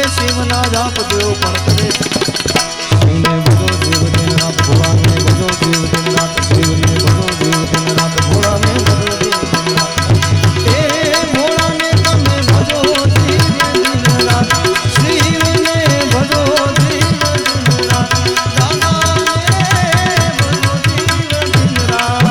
શિવના જાપ દેવ પણ કરે શિવને ભજો દેવ દિન રાત ભોળાને ભજો દેવ દિન રાત શિવને ભજો દેવ દિન રાત ભોળાને ભજો દેવ દિન રાત એ ભોળાને તમે ભજો દેવ દિન રાત શિવને ભજો દેવ દિન રાત દાદાને ભજો દેવ દિન રાત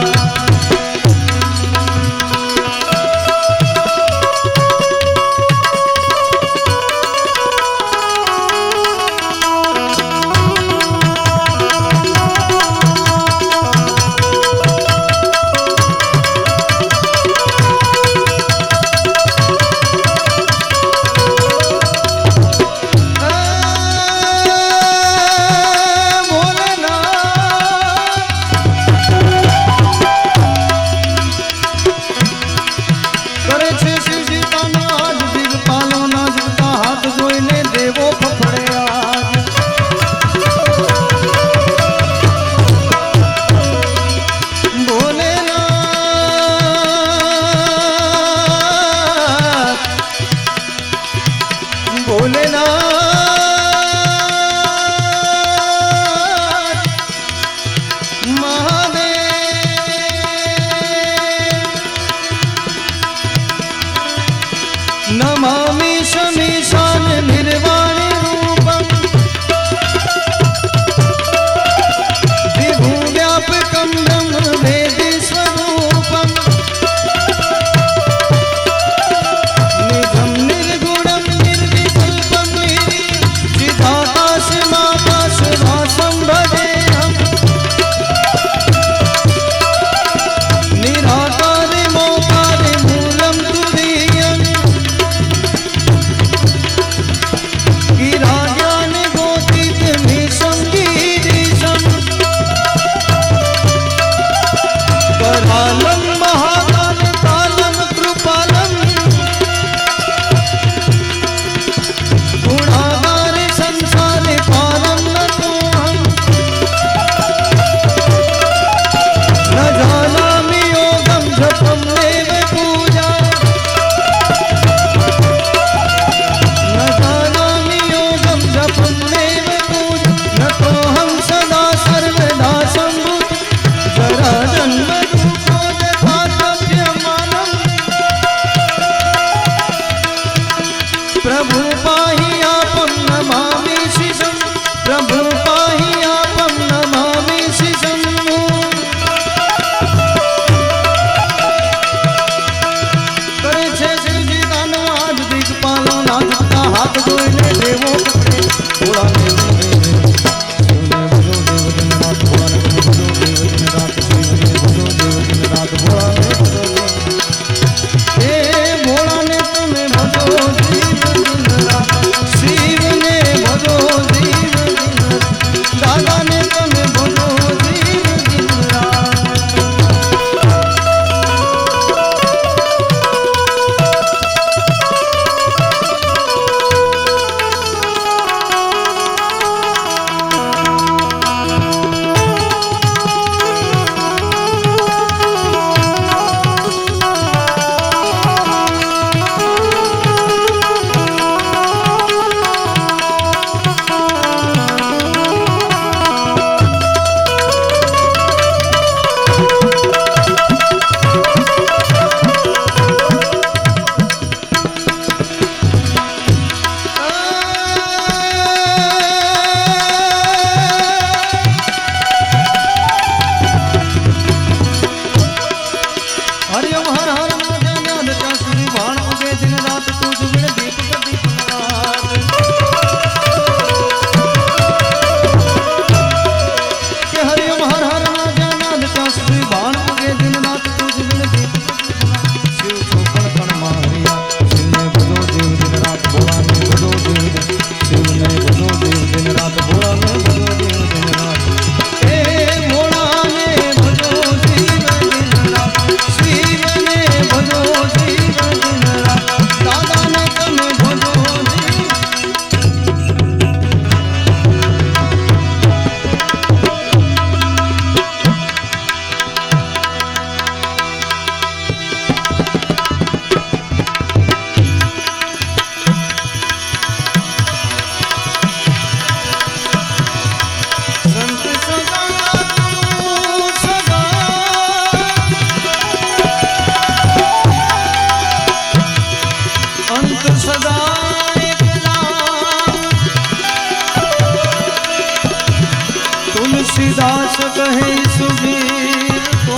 कहे सुधीर को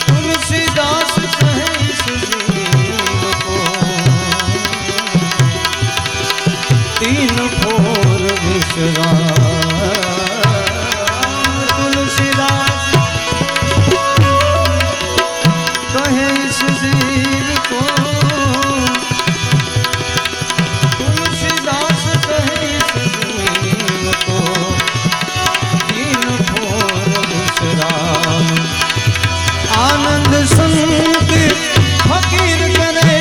तुलसीदास कहे सुधीर को तीन फोर विश्राम तुलसीदास कहे सुधीर को तुलसीदास कहे सुधीर को तीन फोर विश्राम आनंद संत फकीर करे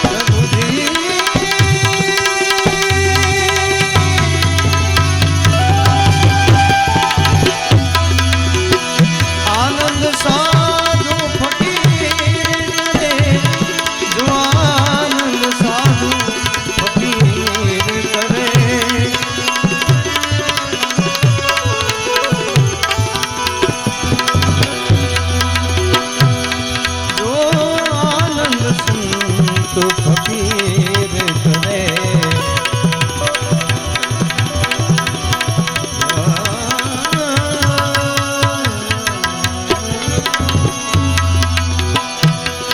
प्रभु जी आनंद साधु फकीर करे जो आनंद साधु फकीर करे जो आनंद संत फकीर करे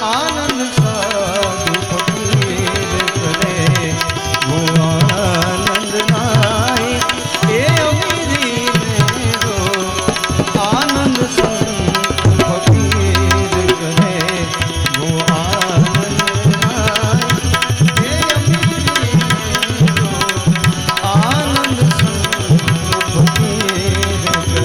आनंद साधु फकीर करे वो आनंद नाई ये अमीरी मेरो आनंद संत फकीर करे वो आनंद नाई ये अमीरी मेरो आनंद संत फकीर करे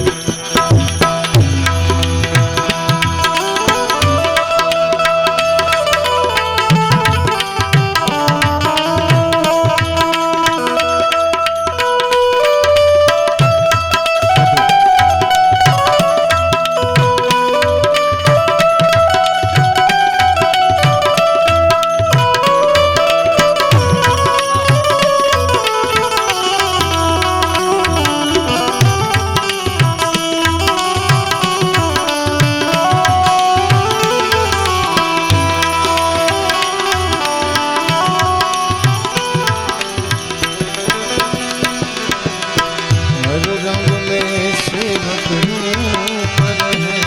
हर रंग में सेवक रूप रहे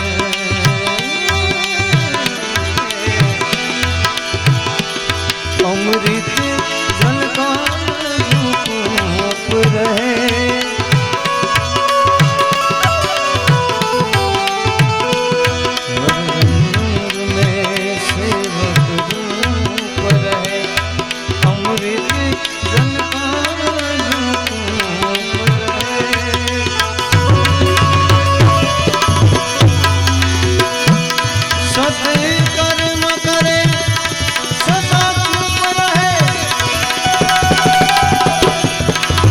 अमृत जल का रूप रहे हर रंग में सेवक रूप रहे अमृत जल का रूप रहे सत्य कर्म करे सदा चुप रहे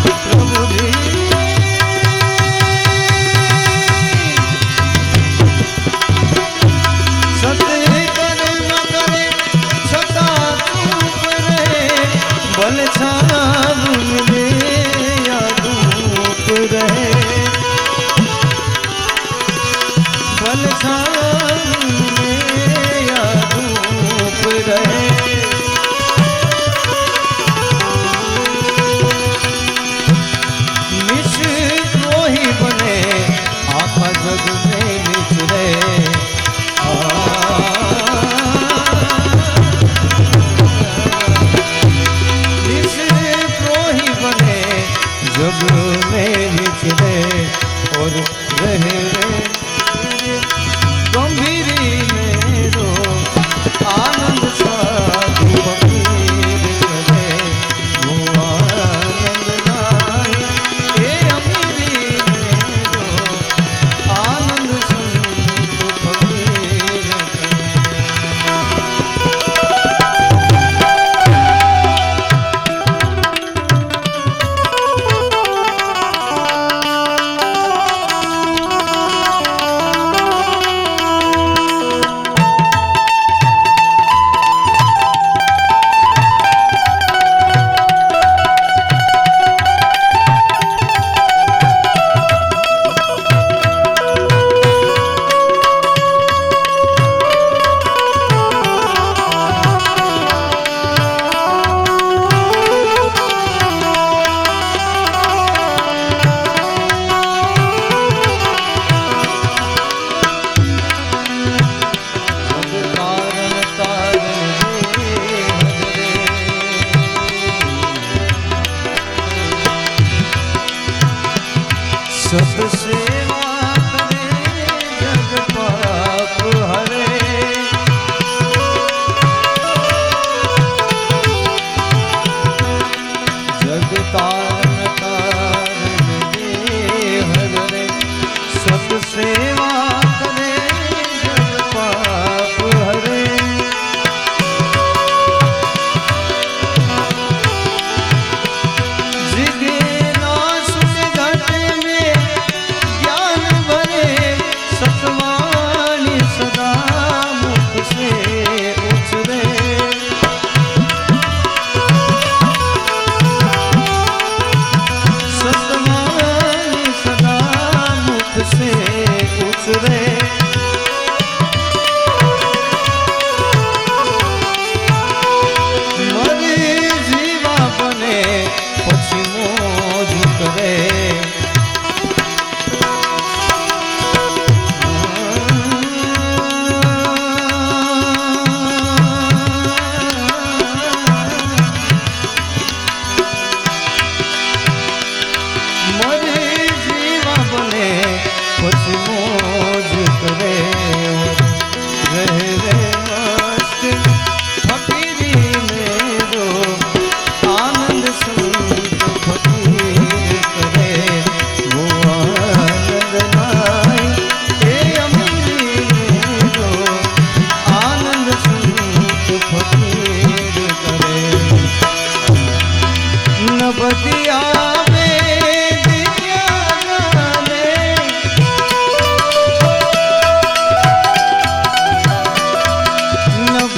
प्रभु जी सत्य कर्म करे सदा चुप रहे बल छावन में या धूप रहे बल छावन में या धूप रहे निश द्रोही बने आका जग में निचरे निश द्रोही बने जग में निचरे और रहे गंभीरी मेरो आनंद साधु फकीर करे वो आनंद नाई ये अमीरी मेरो आनंद संत फकीर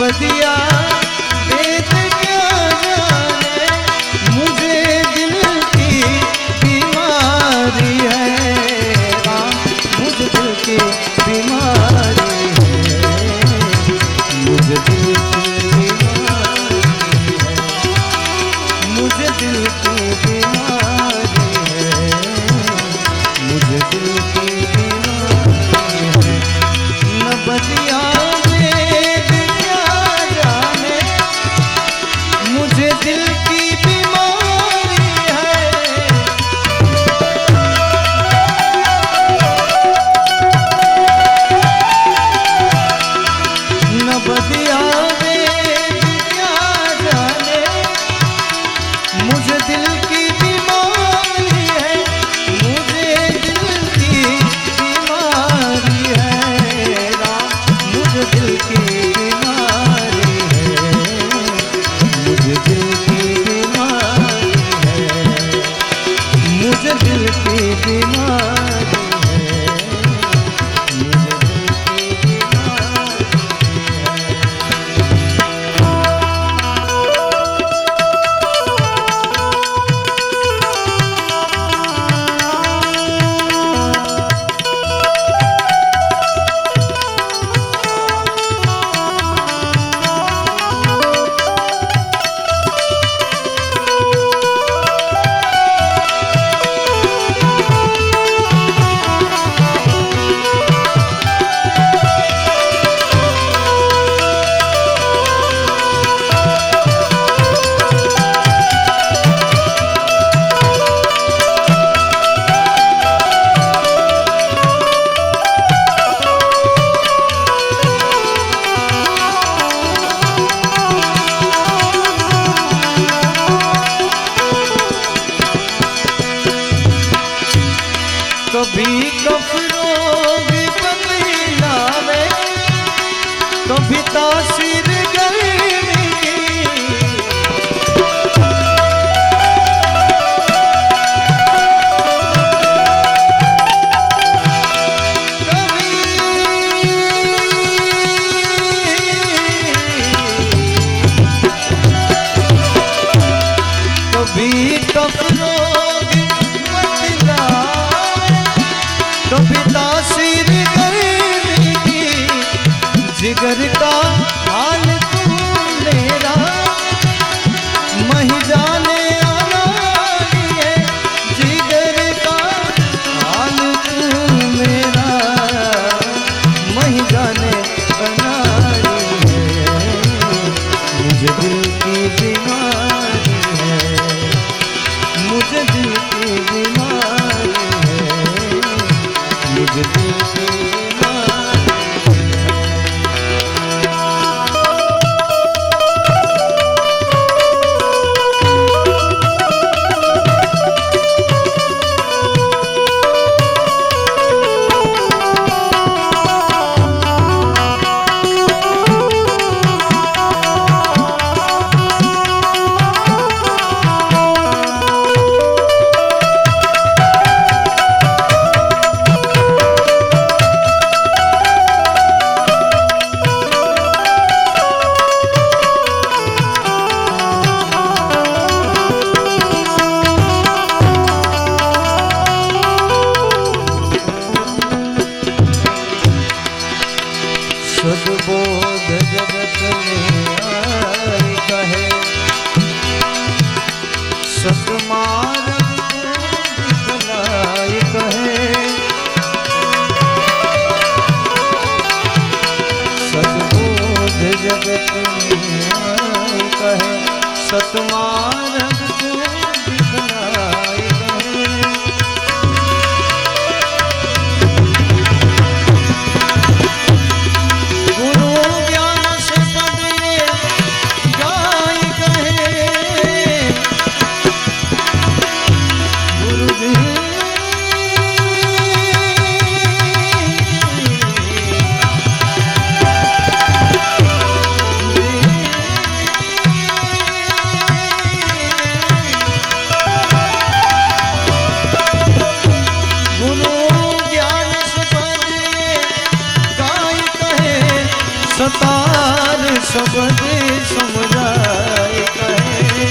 बदिया वेद क्या जाने, मुझे दिल की बीमारी है राम, मुझे दिल की बीमारी है, मुझे दिल की बीमारी है, मुझे दिल की बीमारी है, मुझे दिल की बीमारी है। न बदिया वेद क्या जाने, मुझे दिल की बीमारी है। न बदिया वेद क्या जाने, मुझे दिल की बीमारी है, मुझे दिल की बीमारी है राम, मुझे दिल की बीमारी है, मुझे दिल की बीमारी है, मुझे दिल की बीमारी है, मुझे दिल की बीमारी कभी कफरों भी बदलावे, कभी तासीर गर्मी की, कभी कफरों भी बदलावे, कभी तासीर गर्मी की, जिगर का हाल तू मेरा मही जाने आना लिए, जिगर का हाल तू मेरा मही जाने आना लिए, मुझे दिल की बीमारी है, मुझे दिल की बीमारी है, मुझे दिल की बीमारी सद्बोध जगत में आई कहे, सतमार्ग दिखलाई कहे, सद्बोध जगत में आई कहे, सतमार्ग दिखलाई कहे। गुरु ज्ञान से पदे गाय कहे, गुरु जी શબ્દે સમજાય કહે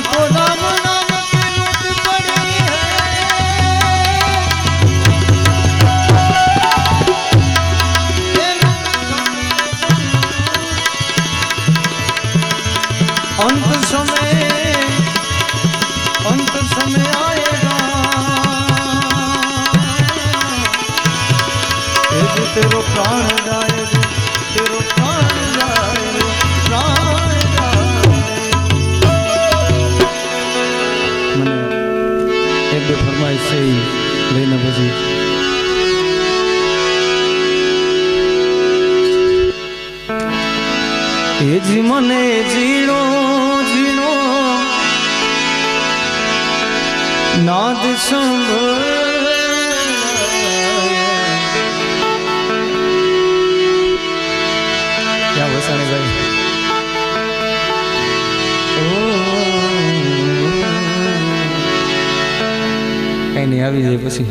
तो राम नाम की लूट पड़ी है अंत समय आएगा तेरो प्राण जाए तेरो प्राण जाए प्राण फरमाइश से लेना बजी એ જી મને ઝીણો ઝીણો નાદ ક્યાં વસાણે ભાઈ કઈ નહીં આવી જાય પછી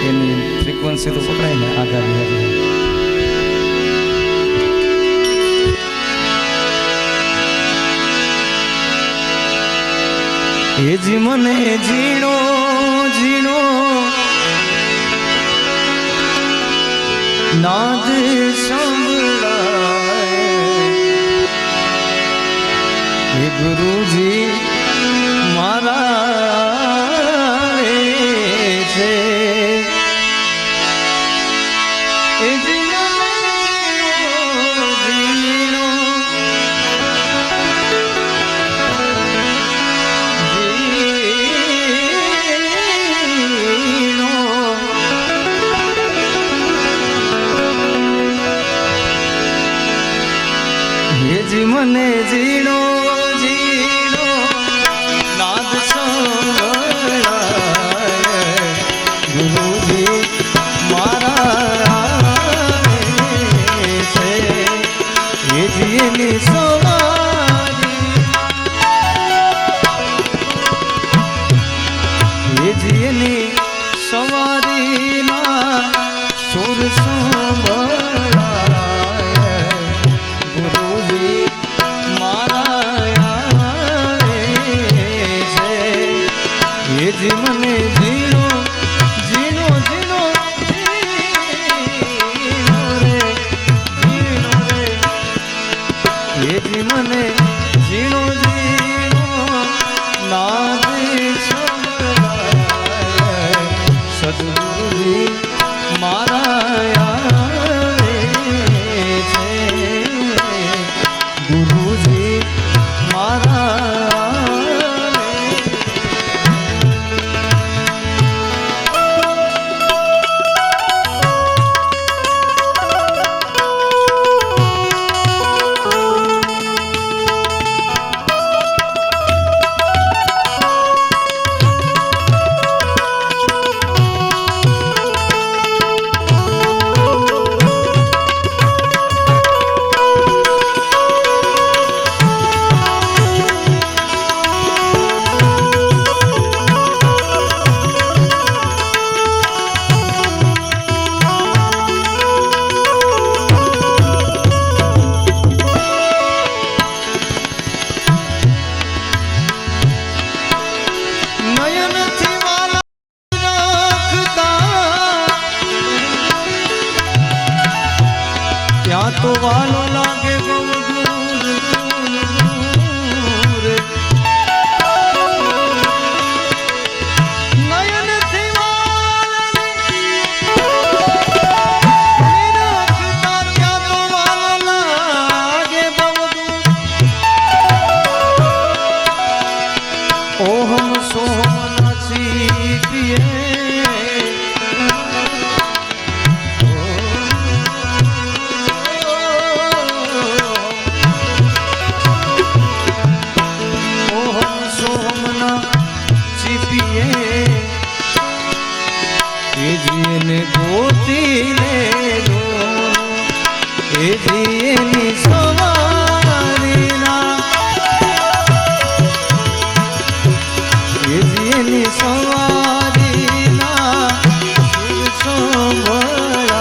એની ફ્રીક્વન્સી તો પકડાય ને આઘાત એ જી મને ઝીણો ઝીણો નાદ સંભળાય ગુરુજી મારા છે એ ઝીણો જી મને ઝીણો ઝીણો નાદ સંભળાય ગુરુજી મારા છે એ જીની સવારી એ જીની સવારીના સુર સંભળાય ગુરુજી જી મને ઝીણો ઝીણો ઝીણો ઝીણો રે એ જી મને ઝીણો ઝીણો નાદ સંભળાય સદગુરુજી મારા છે ગુરુજી મારા નયનથી વાલા રાખતા ત્યાં તો વાલો લાગે બહુ દૂર નયનથી વાલા રાખતા ત્યાં તો વાલો લાગે બહુ દૂર ઓહમ સોહમ નચી પિએ ને ગોતી લે રો એ જીની સવારીના એ જીની સવારીના સુર સંભળાય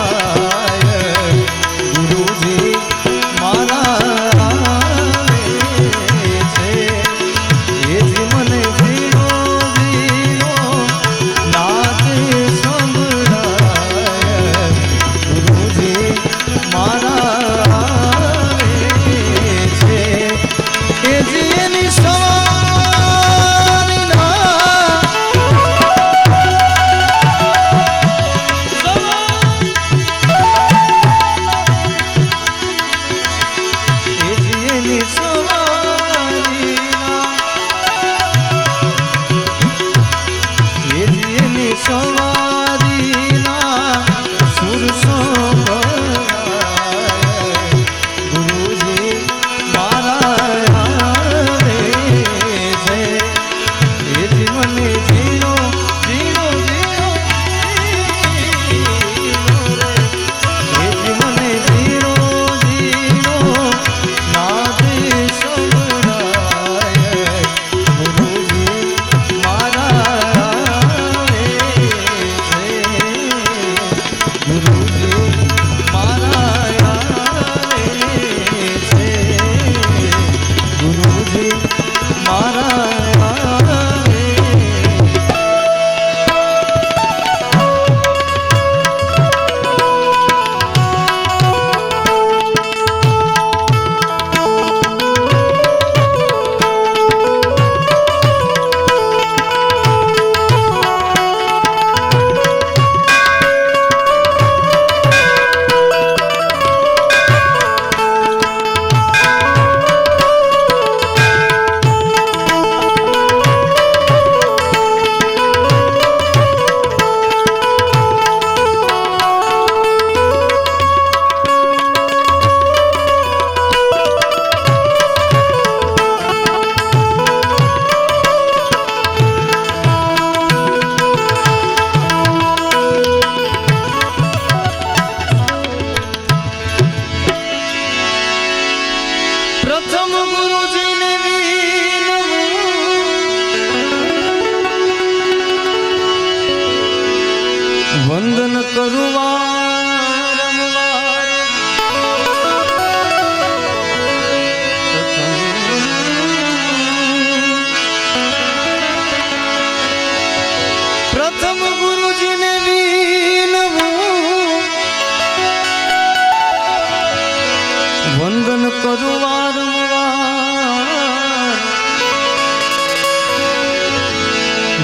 ગુરુજી મારા છે એ જી મને જીરો જીરો નાદ વંદન કરું વારંવાર પ્રથમ ગુરુજીને વિનવું વંદન કરું વારંવાર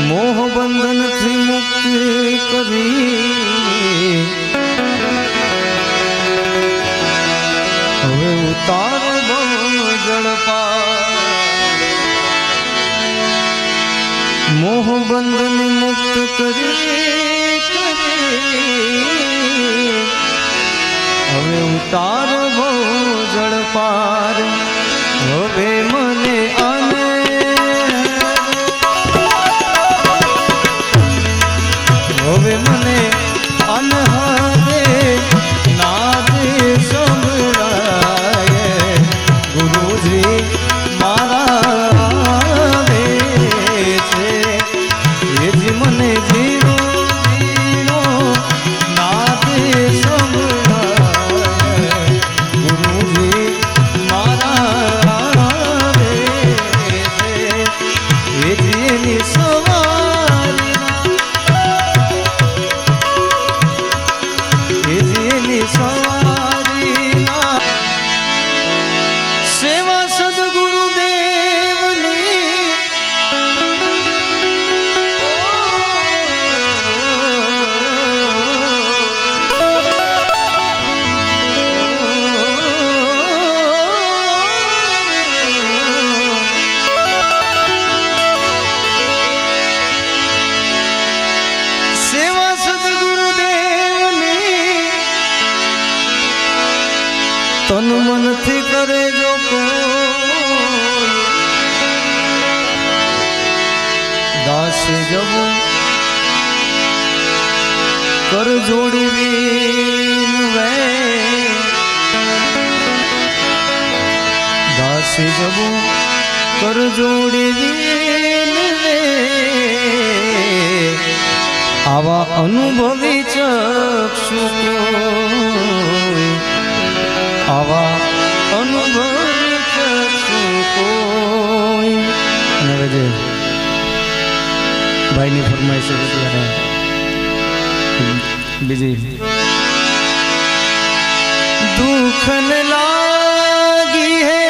મોહ બંધન થી મુક્તિ કરી હવે ઉતાર બહુ ઝડપા મોહ બંધન મુક્ત કરી હવે ઉતાર બહુ ઝડપાર હવે મને આને હવે મને અનહદે નાદે સંભળાય ગુરુજી મારા છે એ જ મને જીરો તન મનથી કરે જો કોઈ દાસે જવું કર જોડવી વે દાસે જવું કર જોડવી વે આવા અનુભવી ચક્ષુ આવા અનુભવી ચક્ષુ કોઈ. અને હવે જે ભાઈની ફરમાઈશ છે ત્યારે બીજી દુઃખ ન લાગી હે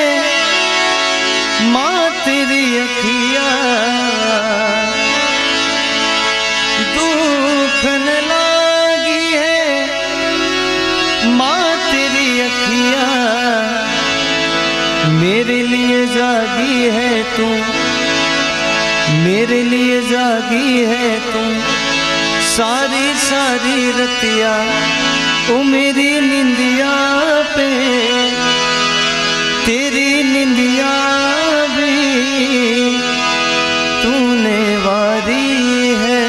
माँ तेरी अखियाँ दुख न लागी है माँ तेरी अखियाँ मेरे लिए जागी है तू मेरे लिए जागी है तू सारी सारी रतिया ओ मेरी निंदिया पे तेरी निंदिया भी तूने वारी है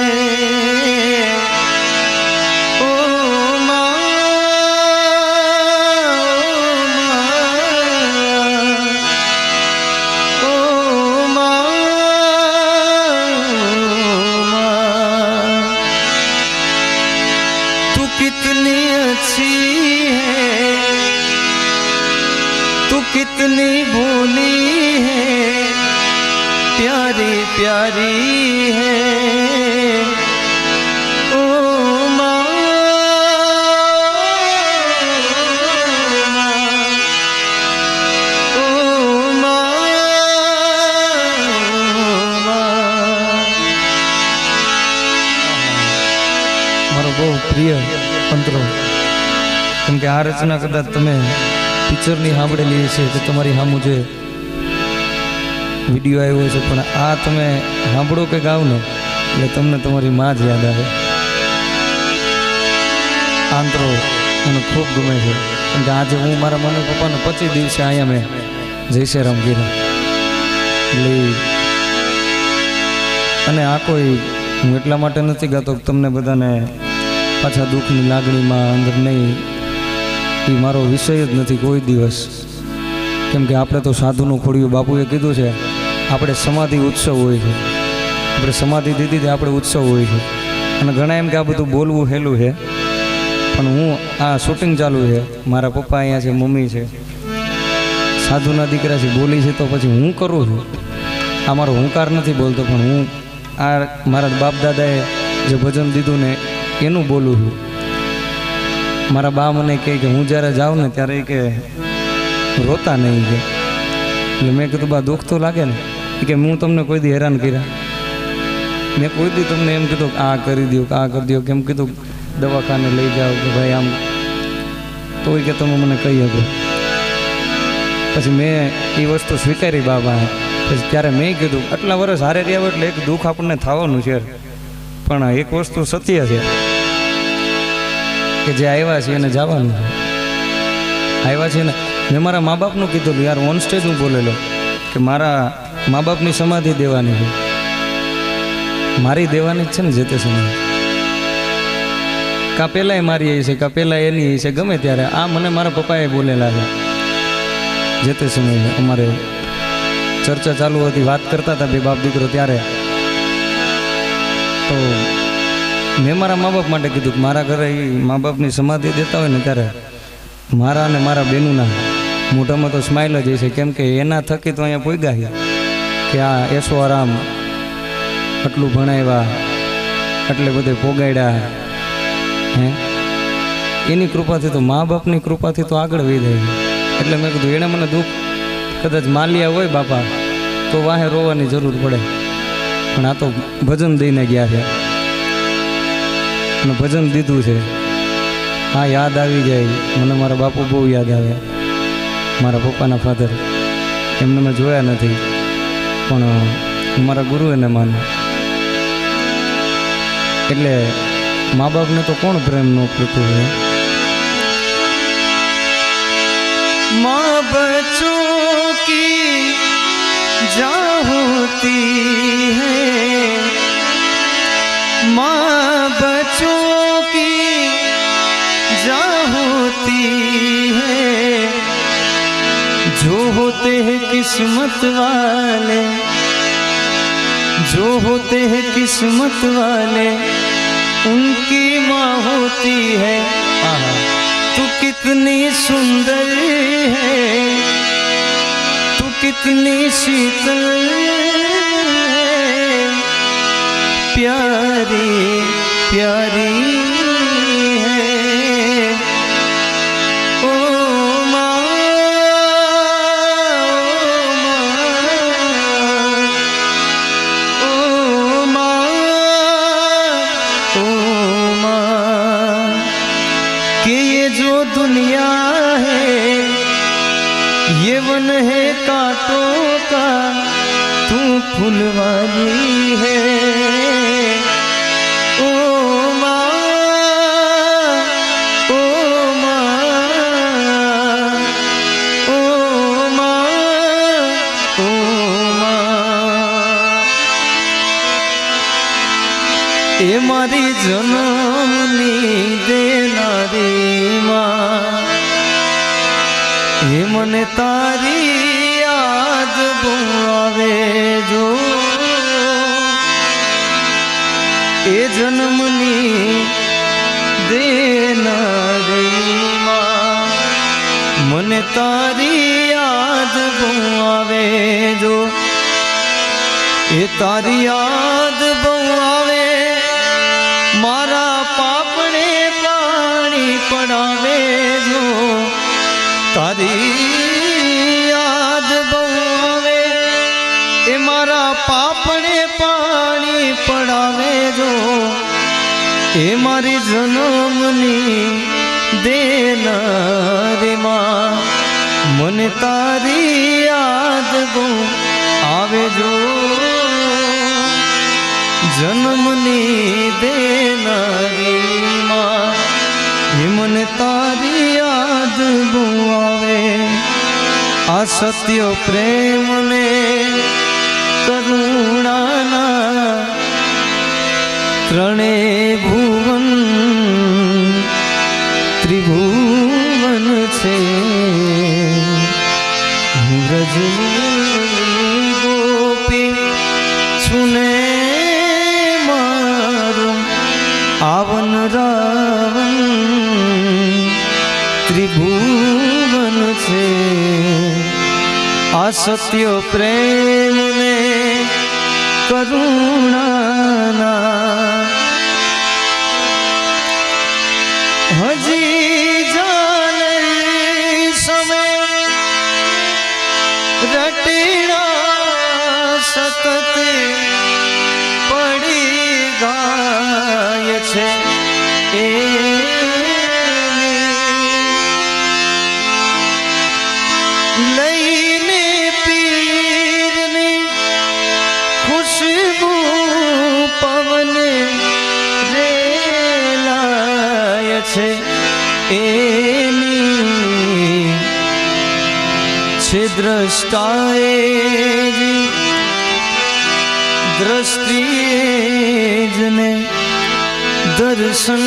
ओ तू कितनी अच्छी है तू कितनी भोली है प्यारी प्यारी है ओ माँ ओ मारो बहुत प्रिय अंतरो केम के आ रचना कदाच तमे પિક્ચરની સાંભળેલી છે કે તમારી સામું જે વિડીયો આવ્યો છે પણ આ તમે સાંભળો કે ગાવ ને એટલે તમને તમારી માં જ યાદ આવે. આંતરો મને ખૂબ ગમે છે કેમ કે આજે હું મારા મમ્મી પપ્પાને 25 દિવસે અહીંયા મેં જય શ્રી રામ કીધા એટલે અને આ કોઈ હું એટલા માટે નથી ગાતો કે તમને બધાને પાછા દુઃખની લાગણીમાં અંદર નહીં એ મારો વિષય જ નથી કોઈ દિવસ. કેમ કે આપણે તો સાધુનું ખોડ્યું બાપુએ કીધું છે આપણે સમાધિ ઉત્સવ હોય છે આપણે સમાધિ દીધી તે આપણે ઉત્સવ હોય છે અને ઘણા એમ કે આ બધું બોલવું હેલું છે પણ હું આ શૂટિંગ ચાલુ છે મારા પપ્પા અહીંયા છે મમ્મી છે સાધુના દીકરા છે બોલી છે તો પછી હું કરું છું આ મારો હુંકાર નથી બોલતો પણ હું આ મારા બાપ દાદાએ જે ભજન દીધું ને એનું બોલું છું. મારા બા મને કહે કે હું જ્યારે જાઉં ને ત્યારે કે રોતા નહીં કે એટલે મેં કીધું બા દુઃખ તો લાગે ને કે હું તમને કોઈ દી હેરાન કર્યા મેં કોઈ દી તમને એમ કીધું કે આ કરી દો કે આ કરી દો કેમ કીધું દવાખાને લઈ જાઓ કે ભાઈ આમ તોય કે તમે મને કહી શકો. પછી મેં એ વસ્તુ સ્વીકારી બાબા પછી ત્યારે મેં કીધું આટલા વર્ષ હારે રહ્યા એટલે એક દુઃખ આપણને થવાનું છે પણ એક વસ્તુ સત્ય છે કે જે આવ્યા છે એને જવાનું આવ્યા છે ને મેં મારા મા બાપનું કીધું યાર ઓન સ્ટેજ હું બોલેલો કે મારા મા બાપની સમાધિ દેવાની છે મારી દેવાની જ છે ને જે તે સમયે કાં પહેલાંય મારી છે કાં પહેલાં એની છે ગમે ત્યારે આ મને મારા પપ્પાએ બોલેલા છે જે તે સમયે અમારે ચર્ચા ચાલુ હતી વાત કરતા હતા બે બાપ દીકરો ત્યારે તો મેં મારા મા બાપ માટે કીધું કે મારા ઘરે એ મા બાપની સમાધિ દેતા હોય ને ત્યારે મારા અને મારા બેનુના મોઢામાં તો સ્માઇલ જ હશે કેમ કે એના થકી તો અહીંયા પોગ્યા કે આ એસો આરામ આટલું ભણાવ્યા એટલે બધે પોગાડ્યા હે એની કૃપાથી તો મા બાપની કૃપાથી તો આગળ વધી જાય એટલે મેં કીધું એણે મને દુઃખ કદાચ માલ્યા હોય બાપા તો વાહે રોવાની જરૂર પડે પણ આ તો ભજન દઈને ગયા છે અને ભજન દીધું છે હા યાદ આવી જાય મને મારા બાપુ બહુ યાદ આવે મારા પપ્પાના ફાધર એમને મેં જોયા નથી પણ મારા ગુરુ એને માને એટલે મા બાપને તો કોણ પ્રેમ ન કરતું હોય माँ बच्चों की जान होती है, माँ बच्चों की जान होती है। जो होते हैं किस्मत वाले, जो होते हैं किस्मत वाले, उनकी माँ होती है। तू कितनी सुंदर है, तू कितनी शीतल है, प्यारी प्यारी है। ओ माँ, ओ माँ, ओ माँ, कि ये जो दुनिया है ये वन है कांटों का, तू फुलवारी है। ओ माँ, ओ माँ, ओ माँ, ओ माँ, ए मारी जनमनी देनारी माँ, ये मन तारी याद बुआवे जो, ए जन्मनी देनारी माँ, मन तारी याद बुआवे जो, ए तारी याद बुआवे, मारा पापने पानी पड़ावे जो, तारी याद बुआवे, ए मारा पापने पानी पड़ावे जो, ए मारी जनमनी देनारी माँ, मन तारी याद आवे जो, जन्मनी देनारी माँ, ये मन तारी याद बुआवे। आ सत्य प्रेम ने करुणा ना त्रणे भुवन त्रिभुवन छे, ब्रजनी गोपी छुने आवन रावण त्रिभुवन छे। आ सत्य प्रेम ने करुणा ना हजी जाने समय रटेड़ा सतत पड़ी गाय छे। लईने पीरने खुशबू पवन रेलाय छे। छे द्रष्टाए जी दृष्टिए जने दर्शन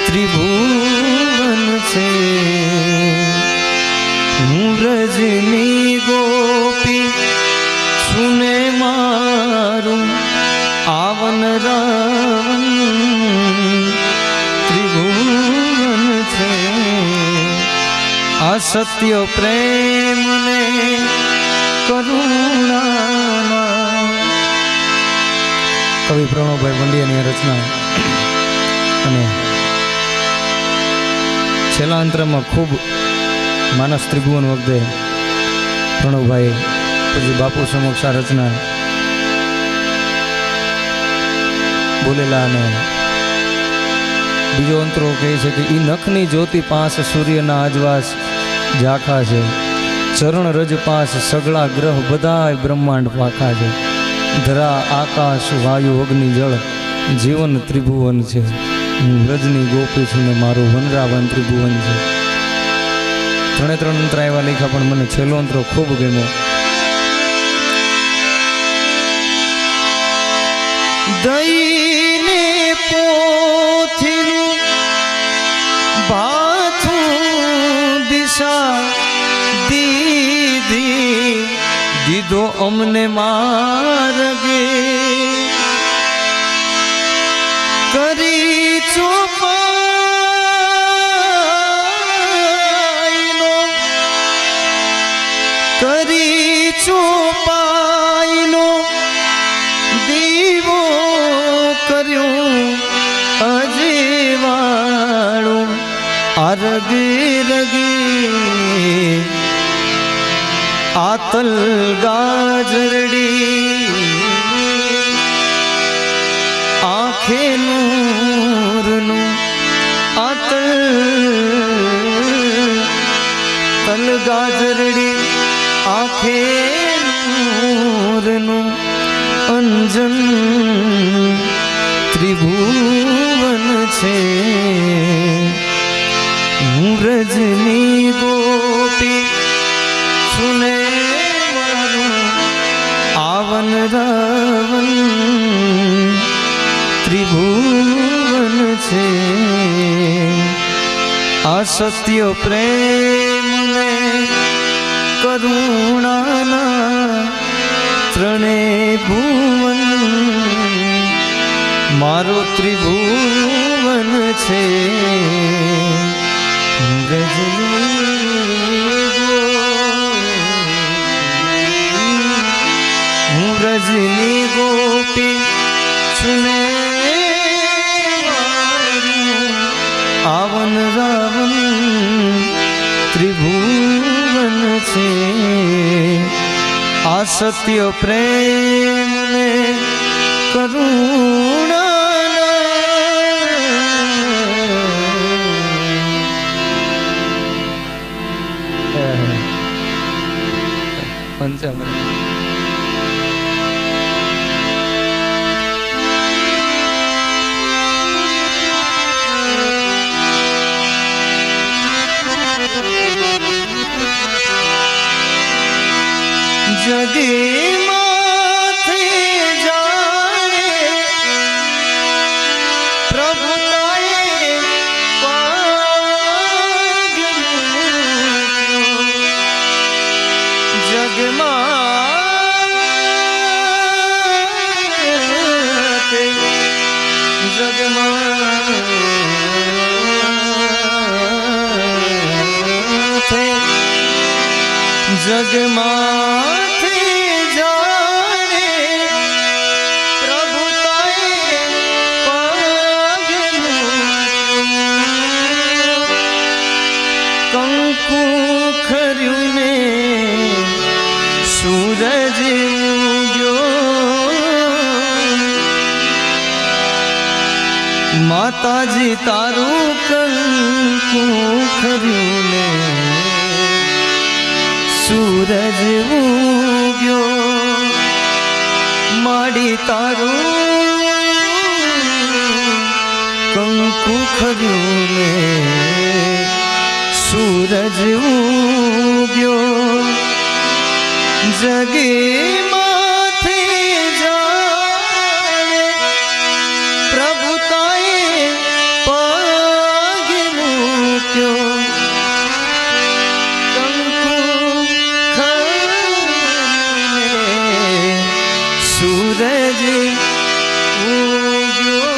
त्रिभुवन छे। रजनी गोपी सुने मारू आवन रावण त्रिभुवन छे। आ सत्य प्रेम ने करुणा। कवि प्रणवभाई વંડિયાની રચના અને છેલ્લા અંતરમાં ખૂબ માનસ ત્રિભુવન વખતે પ્રણવભાઈ પછી બાપુ સમક્ષ આ રચના બોલેલા અને બીજો અંતરો કહે છે કે ઈ નખની જ્યોતિ પાસ સૂર્યના અજવાસ ઝાખા છે। ચરણ રજ પાસ સગળા ગ્રહ બધાય બ્રહ્માંડ પાખા છે। ધરા આકાશ વાયુ અગ્નિ જળ જીવન ત્રિભુવન છે। હું વ્રજની ગોપી છું ને મારું વનરાવન ત્રિભુવન છે। ત્રણે ત્રણ અંતર આવ્યા લખ્યા પણ મને છેલ્લો અંતરો ખૂબ ગમ્યો. દઈને પોથીનું ભાથું દિશા દીધો અમને માર્ગે કરી ચોપાઈનો દીવો કર્યું અજીવાળું આરગી રગી આતલ ગાજરડી આંખે નૂરનું આતલ તલ ગાજરડી આંખે નૂરનું અંજન ત્રિભુવન છે. હું રજની ગોપી સુને મારું આવન રાવન ત્રિભુવન છે. આ સત્ય પ્રેમને કરુણાના ત્રણે ભુવન મારો ત્રિભુવન છે. હું રજની ગોપી સુને આવન રાવન ત્રિભુવન છે. આ સત્ય પ્રેમને કરુણા પંચામૃત જગી માથે જાણે પ્રભુતાએ પાગ જગમાં જગમાંથી જાણે પ્રભુતાએ પગ કંકુ ખર્યું ને સૂરજ ઉગ્યો માતાજી તારું કંકુ ખર્યું ને સૂરજ ઉગ્યો માડી તારું કંકુ ખર્યું ને સૂરજ ઉગ્યો જગે માથે જાણે પ્રભુતાએ પગ મૂક્યો સૂરજ ઉગ્યો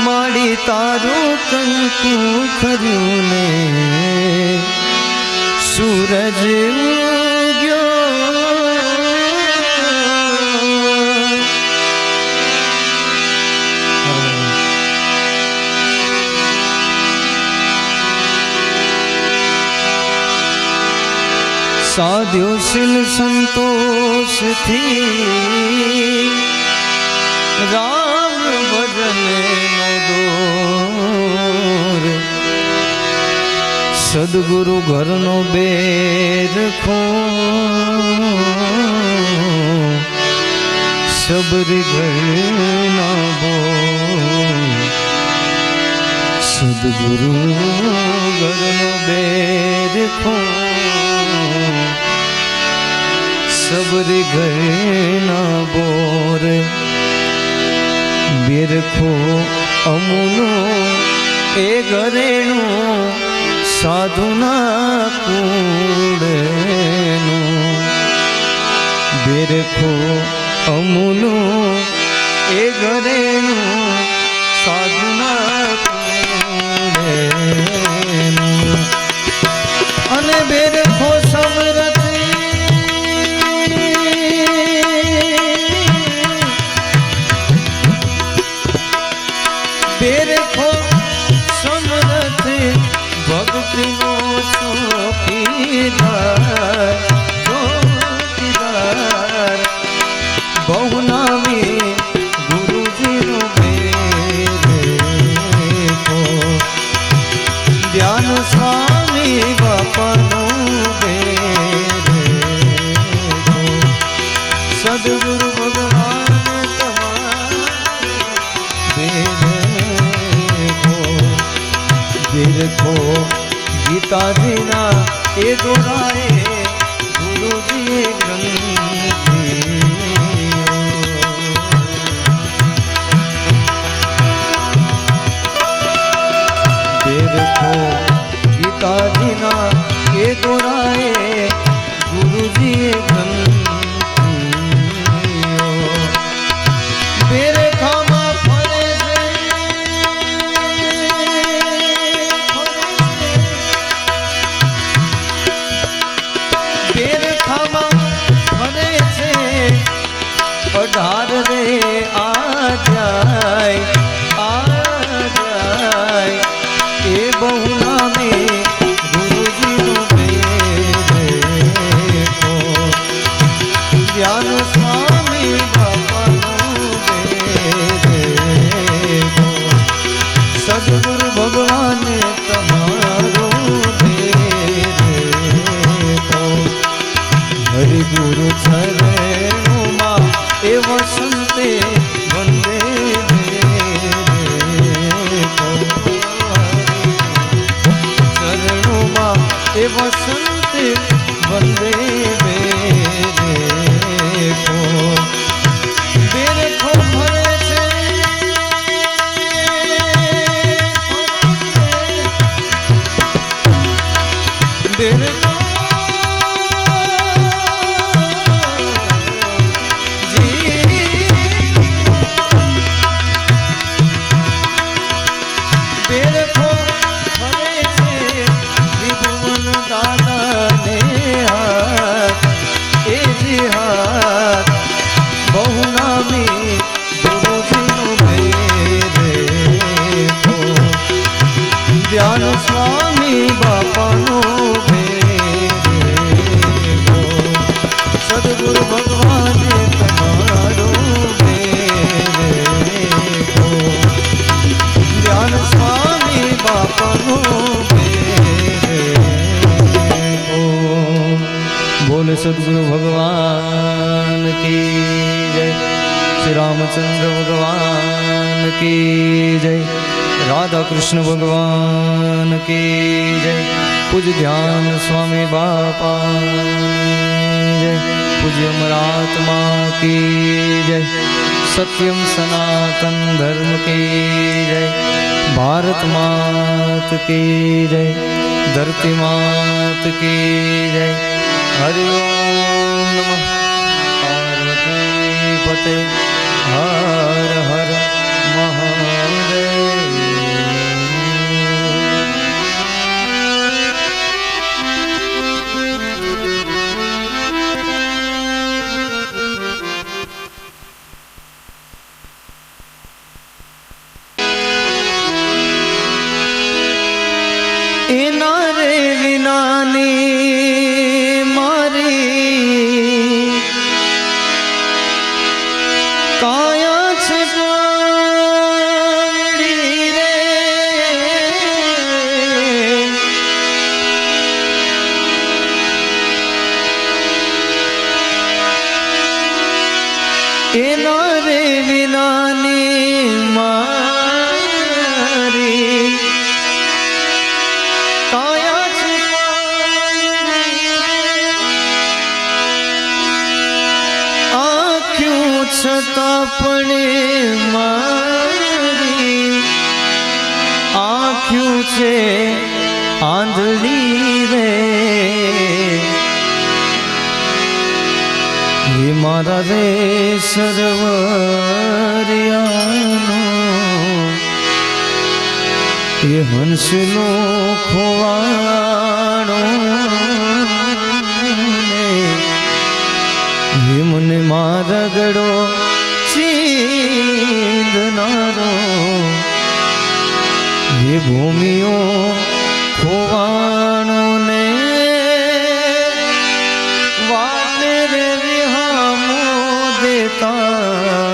માડી તારું કંકુ ખર્યું ને સૂરજ ઉગ્યો સાધ્યો શીલ સંતોષથી રામ ભજન દોર સદગુરુ ઘરનો બેર ખો સબરી ઘરના બોલ સદગુરુ ગરનો બેરખો સબરી ઘરના બોર બેરખો અમુનો એ ઘરેણું સાધુના કુળનું બેરખો અમુનો એ ઘરેણું સાધુના કુળનું અને બેરખો બેરખો સમરથ ભક્તિનો ચોકીદાર બહુ નામી ગુરુજીનો બેરખો ધ્યાન સ્વામી બાપાનો બેરખો સદગુરુ ભગવાન બેરખો ગીતાજીના એ દોરાએ ગુરુજીએ બેરખો ગીતાજીના એ દોરાએ ગુરુજીએ બેરખામાં ફરે છે 18 રે આજાય એ બહુ નામે ગુરુજીનો બેરખો ધ્યાન સ્વામી બાપાનો બેરખો સદગુરુ ભગવાને તમારો બેરખો હરિગુરુ ચરણોમાં એ વસંતે વંદે બેરખો ચરણોમાં એ વસંતે વંદે બેરખો બેરખો ભરે છે બેરખો સ્વામી બાપાનો બેરખો સદગુરુ ભગવાને તમારો બેરખો ધ્યાન સ્વામી બાપાનો બેરખો બોલે સદગુરુ ભગવાન કી જય શ્રી રામચંદ્ર ભગવાન કી જય राधा कृष्ण भगवान की जय पूज्य ध्यान स्वामी बापा जय पूज्य महात्मा की जय सत्यम सनातन धर्म की जय भारत मात की जय धरती मात की जय हरि ओम नमः पार्वती पते हर हर महादेव એના રે વિનાની મારી પણ મારી આંખ્યું છે આંધળી રે હે મારા રે સરવરિયાનો એ હંસનો ખોવાણો હે મને મારગડો ચીંધનારો હે ભૂમિઓ ખોવાણો ને વાટે રે વિહામો દેતા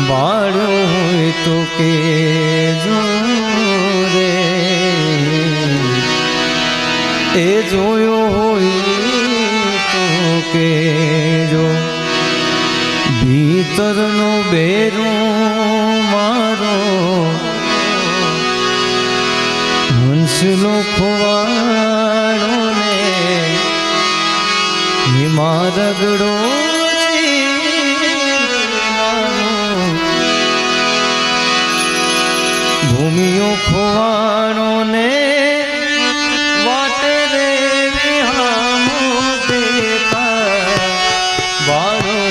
બાળ્યો હોય તો કે જો રે એ જોયો હોય તો કે જો ભીતરનો બેરો મારો હંસનો ખોવાણો ને મારગડો ભૂમિઓ ખોવાણો ને વાટે રે વિહામો દેતા બાળો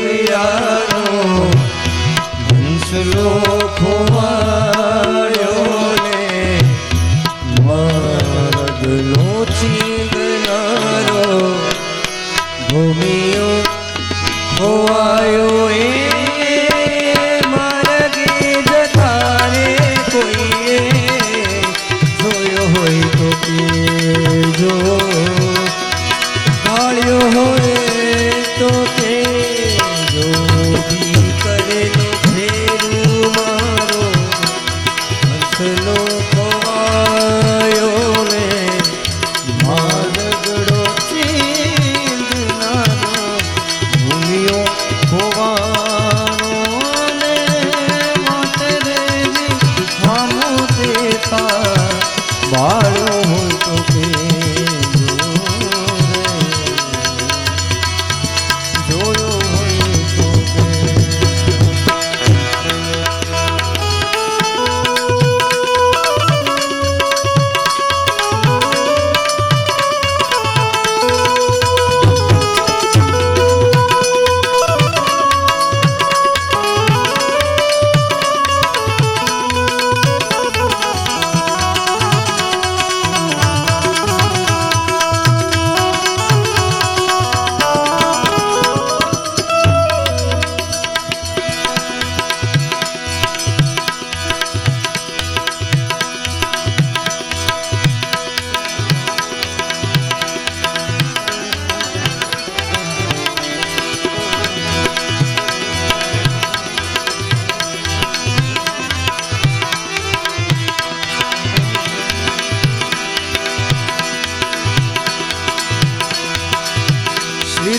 સરોવરિયાનો હંસલો ખોવાયો ને મારગડો ચીંધનારો ભૂમિઓ ખોવાયો એ માર્ગે જતા રે કોઈએ જોયો હોય તો કેજો ભાળ્યો હોય તો કે જો ભી કરેલો ફેરું મારો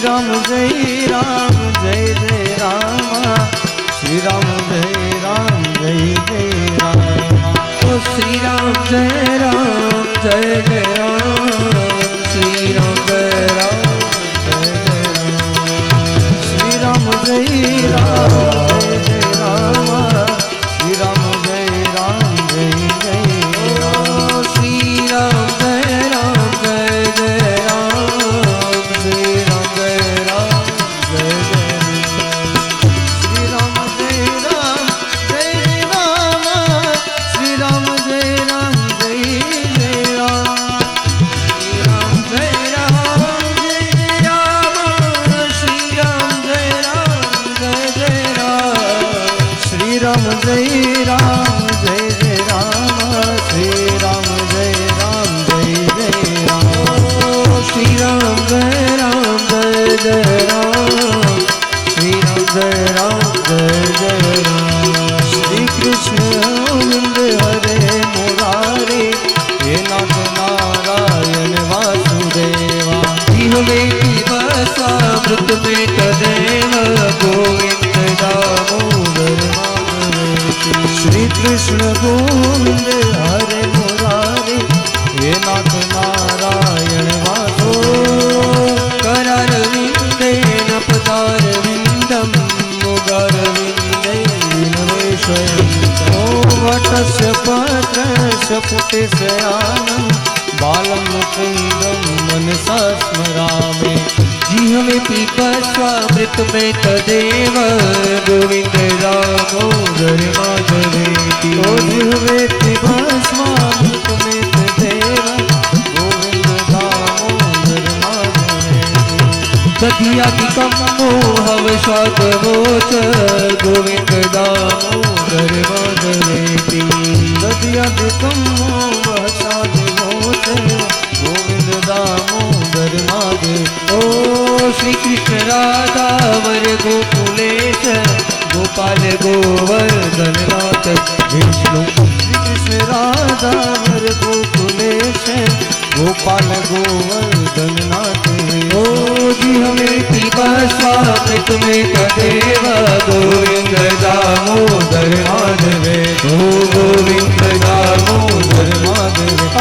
રામ જય રામ જય જય રામ શ્રી રામ જય રામ જય જય રામ ઓ શ્રી રામ જય રામ જય જય રામ શ્રી રામ જય રામ જય જય રામ શ્રી રામ જય રામ જય જય રામ શ્રી રામ જય રામ જય જય રામ શ્રી રામ જય રામ જય જય રામ શ્રી રામ જય રામ જય જય શ્રી રામ જય રામ જય જય રામ શ્રી રામ જય રામ જય જય રામ જય રામ જય રામ શ્રી રામ જય રામ જય જય રામ શ્રી રામ જય રામ જય જય રામ શ્રી રામ જય રામ જય જય રામ શ્રી રામ જય રામ જય જય રામ શ્રી રામ જય રામ જય જય રામ શ્રી કૃષ્ણ ગોવિંદ હરે મુરારે હે નાથ નારાયણ વાસુદેવા જીહવે બસામૃત મેં તદેવ ગોવિંદ દામોદર માધવેતી શ્રી કૃષ્ણ ગોવિંદ હરે મુરારે હે નાથ નારાયણ વાસો કરાર વિંદેન પદાર વિંદમ મુગાર વિંદે વિનવેશયં ઓ વટસ્ય પત્રસ્ય પુટેશયાનં બાલં મુકુંદં મનસા સ્મરામે જીહવે પીપસ્વામૃત મેં તદેવ ગોવિંદ દામોદર માધવેતી ઓ જીહવે ભસ્મામૃત મેત દેવ ગોવિંદ દામોદર માધવેતિ દધિયાધિકમ મોહવ સ્વાદવોચ ગોવિંદ દામોદર માધવેતી દધ્યધિકં વહસાદિમોચ ગોવિંદ દામોદર માધવે ઓ શ્રી કૃષ્ણ રાધા વર ગોકુલેશ ગોપાલ ગોવર્ધનનાથ વિષ્ણુ શ્રી કૃષ્ણ રાધા વર ગોકુલેશ ગોપાલ ગોવર્ધન નાથ ઓ જીહવે પીપસ્વામૃત મેં તદેવ ગોવિંદ દામોદર માધવે ઓ ગોવિંદ દામોદર માધવે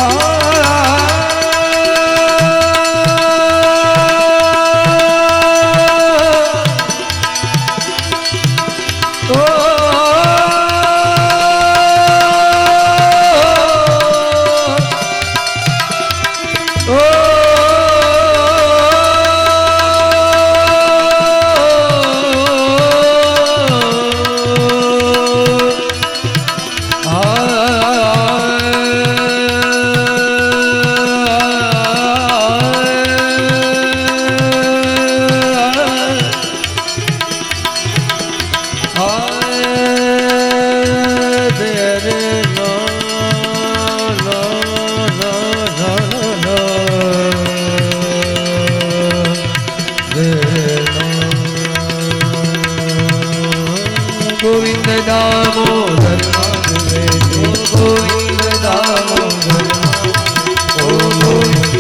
ગોવિંદ દામોદર માધવે ગોવિંદ દામોદર ઓ ગોવિંદ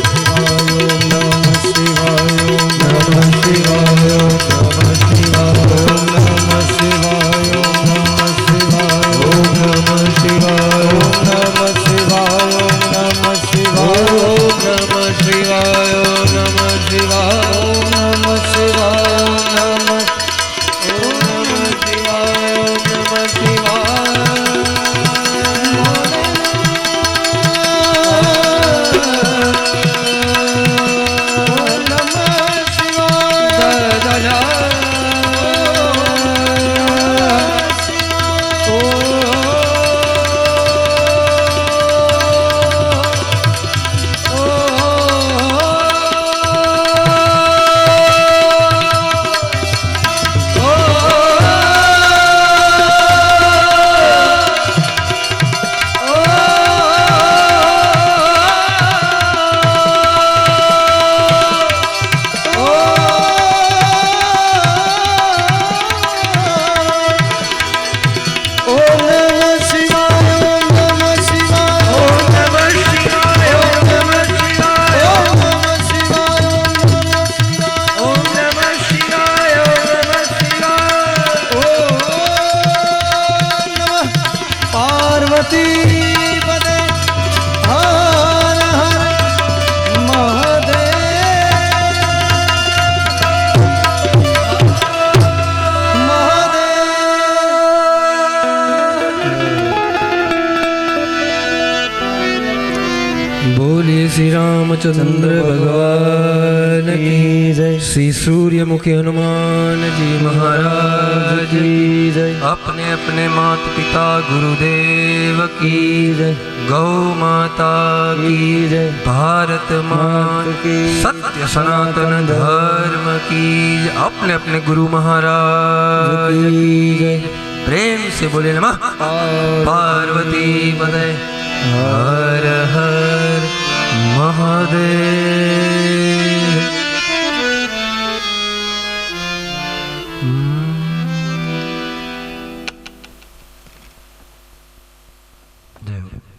નમઃ શિવાય નમઃ શિવાય નમઃ શિવાય નમઃ શિવાય નમઃ શિવાય નમઃ શિવાય પાર્વતી પદે હર હર बोलिए श्री रामचंद्र भगवान की जय। श्री सूर्यमुखी हनुमान जी महाराज की जय। अपने अपने माता पिता गुरुदेव की जय। गौ माता की जय। भारत माता की सत्य सनातन धर्म की जय। अपने अपने गुरु महाराज की जय। प्रेम से बोले नमः पार्वती पदे हर हर महादेव। जय हो।